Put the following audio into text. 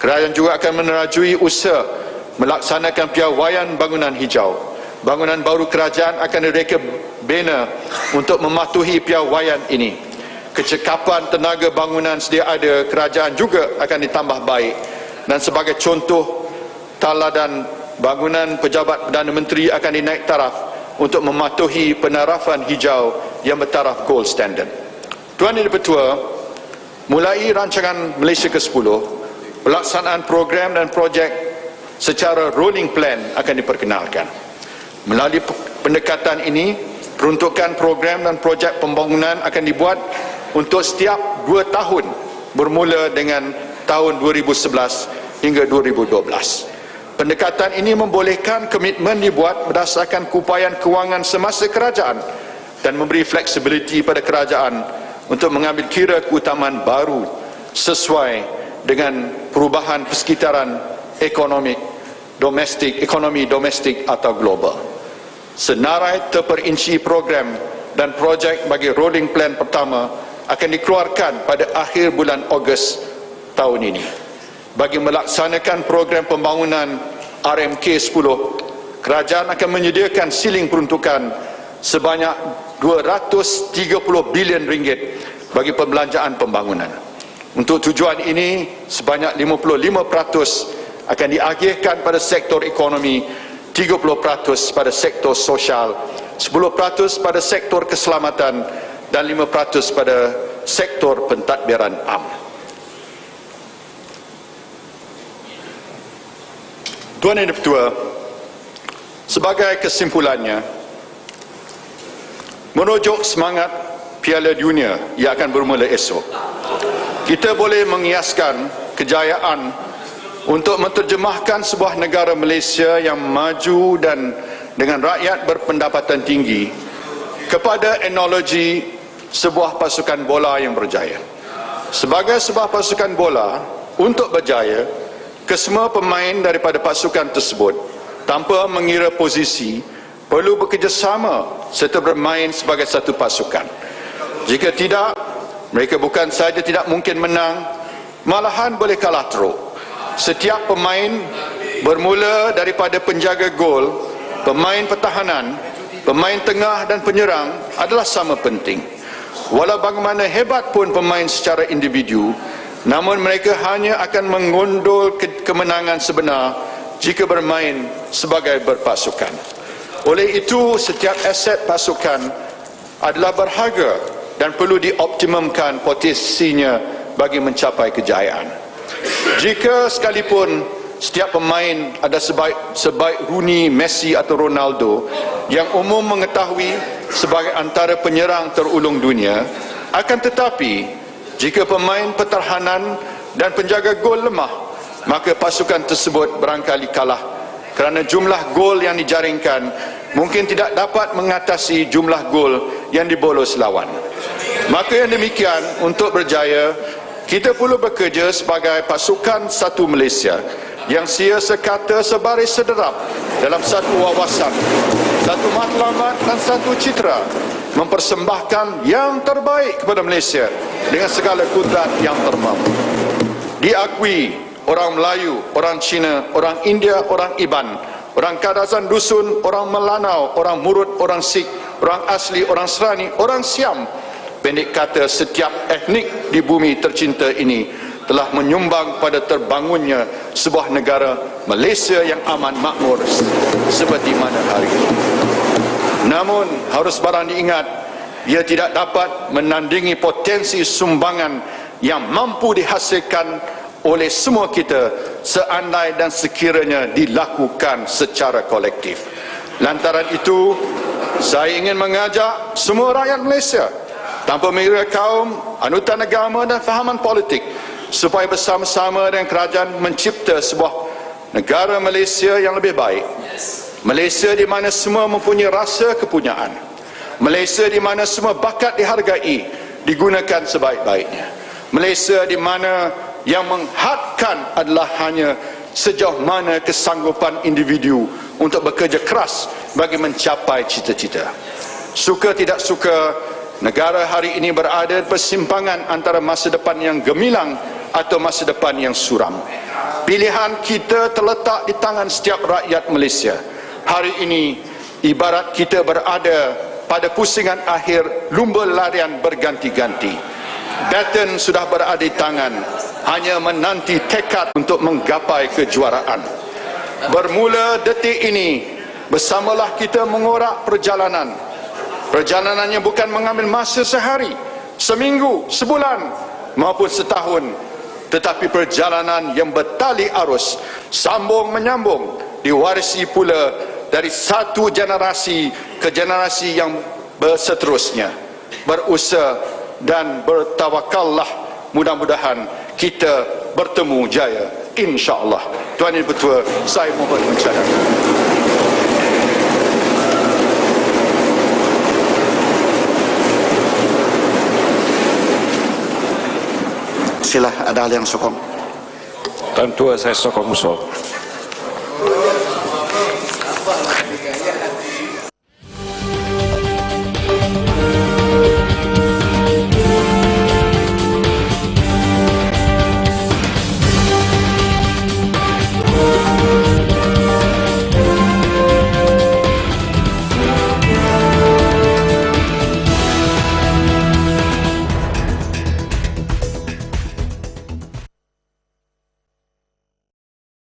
Kerajaan juga akan menerajui usaha melaksanakan piawaian bangunan hijau. Bangunan baru kerajaan akan direka bina untuk mematuhi piawaian ini. Kecekapan tenaga bangunan sedia ada kerajaan juga akan ditambah baik, dan sebagai contoh, taladan bangunan pejabat Perdana Menteri akan dinaik taraf untuk mematuhi penarafan hijau yang bertaraf gold standard. Tuan Yang Dipertua, mulai rancangan Malaysia ke-10, pelaksanaan program dan projek secara rolling plan akan diperkenalkan. Melalui pendekatan ini, peruntukan program dan projek pembangunan akan dibuat untuk setiap 2 tahun bermula dengan tahun 2011 hingga 2012. Pendekatan ini membolehkan komitmen dibuat berdasarkan kupaian kewangan semasa kerajaan dan memberi fleksibiliti pada kerajaan untuk mengambil kira keutamaan baru sesuai dengan perubahan persekitaran ekonomi domestik atau global. Senarai terperinci program dan projek bagi rolling plan pertama akan dikeluarkan pada akhir bulan Ogos tahun ini. Bagi melaksanakan program pembangunan RMK 10, kerajaan akan menyediakan siling peruntukan sebanyak 230 bilion ringgit bagi pembelanjaan pembangunan. Untuk tujuan ini, sebanyak 55% akan diagihkan pada sektor ekonomi, 30% pada sektor sosial, 10% pada sektor keselamatan dan 5% pada sektor pentadbiran am. Tuan Yang Dipertua, sebagai kesimpulannya, merujuk semangat Piala Dunia yang akan bermula esok, kita boleh mengiaskan kejayaan untuk menterjemahkan sebuah negara Malaysia yang maju dan dengan rakyat berpendapatan tinggi kepada analogi sebuah pasukan bola yang berjaya. Sebagai sebuah pasukan bola, untuk berjaya, kesemua pemain daripada pasukan tersebut, tanpa mengira posisi, perlu bekerjasama serta bermain sebagai satu pasukan. Jika tidak, mereka bukan sahaja tidak mungkin menang, malahan boleh kalah teruk. Setiap pemain bermula daripada penjaga gol, pemain pertahanan, pemain tengah dan penyerang adalah sama penting. Walau bagaimana hebat pun pemain secara individu, namun mereka hanya akan mengundul kemenangan sebenar jika bermain sebagai berpasukan. Oleh itu, setiap aset pasukan adalah berharga dan perlu dioptimumkan potensinya bagi mencapai kejayaan. Jika sekalipun setiap pemain ada sebaik Rooney, Messi atau Ronaldo yang umum mengetahui sebagai antara penyerang terulung dunia, akan tetapi jika pemain pertahanan dan penjaga gol lemah, maka pasukan tersebut barangkali kalah kerana jumlah gol yang dijaringkan mungkin tidak dapat mengatasi jumlah gol yang dibolos lawan. Maka yang demikian, untuk berjaya, kita perlu bekerja sebagai pasukan satu Malaysia yang sia sekata sebaris sederap dalam satu wawasan, satu matlamat dan satu citra, mempersembahkan yang terbaik kepada Malaysia dengan segala kudrat yang termampu. Diakui orang Melayu, orang Cina, orang India, orang Iban, orang Kadazan Dusun, orang Melanau, orang Murut, orang Sikh, orang Asli, orang Serani, orang Siam, pendek kata setiap etnik di bumi tercinta ini telah menyumbang pada terbangunnya sebuah negara Malaysia yang aman makmur seperti mana hari ini. Namun harus barang diingat, ia tidak dapat menandingi potensi sumbangan yang mampu dihasilkan oleh semua kita seandai dan sekiranya dilakukan secara kolektif. Lantaran itu, saya ingin mengajak semua rakyat Malaysia tanpa mengira kaum, anutan agama dan fahaman politik supaya bersama-sama dengan kerajaan mencipta sebuah negara Malaysia yang lebih baik. Malaysia di mana semua mempunyai rasa kepunyaan. Malaysia di mana semua bakat dihargai, digunakan sebaik-baiknya. Malaysia di mana yang menghadkan adalah hanya sejauh mana kesanggupan individu untuk bekerja keras bagi mencapai cita-cita. Suka tidak suka, negara hari ini berada di persimpangan antara masa depan yang gemilang atau masa depan yang suram. Pilihan kita terletak di tangan setiap rakyat Malaysia. Hari ini ibarat kita berada pada pusingan akhir lumba larian berganti-ganti. Baton sudah berada di tangan, hanya menanti tekad untuk menggapai kejuaraan. Bermula detik ini, bersamalah kita mengorak perjalanan. Perjalanannya bukan mengambil masa sehari, seminggu, sebulan maupun setahun, tetapi perjalanan yang bertali arus, sambung menyambung, diwarisi pula dari satu generasi ke generasi yang seterusnya. Berusaha dan bertawakallah, mudah-mudahan kita bertemu jaya, insya-Allah. Tuan Yang Bertuah, saya mohon mencadang. Sila, ada hal yang sokong. Tuan Tua, saya sokong usul.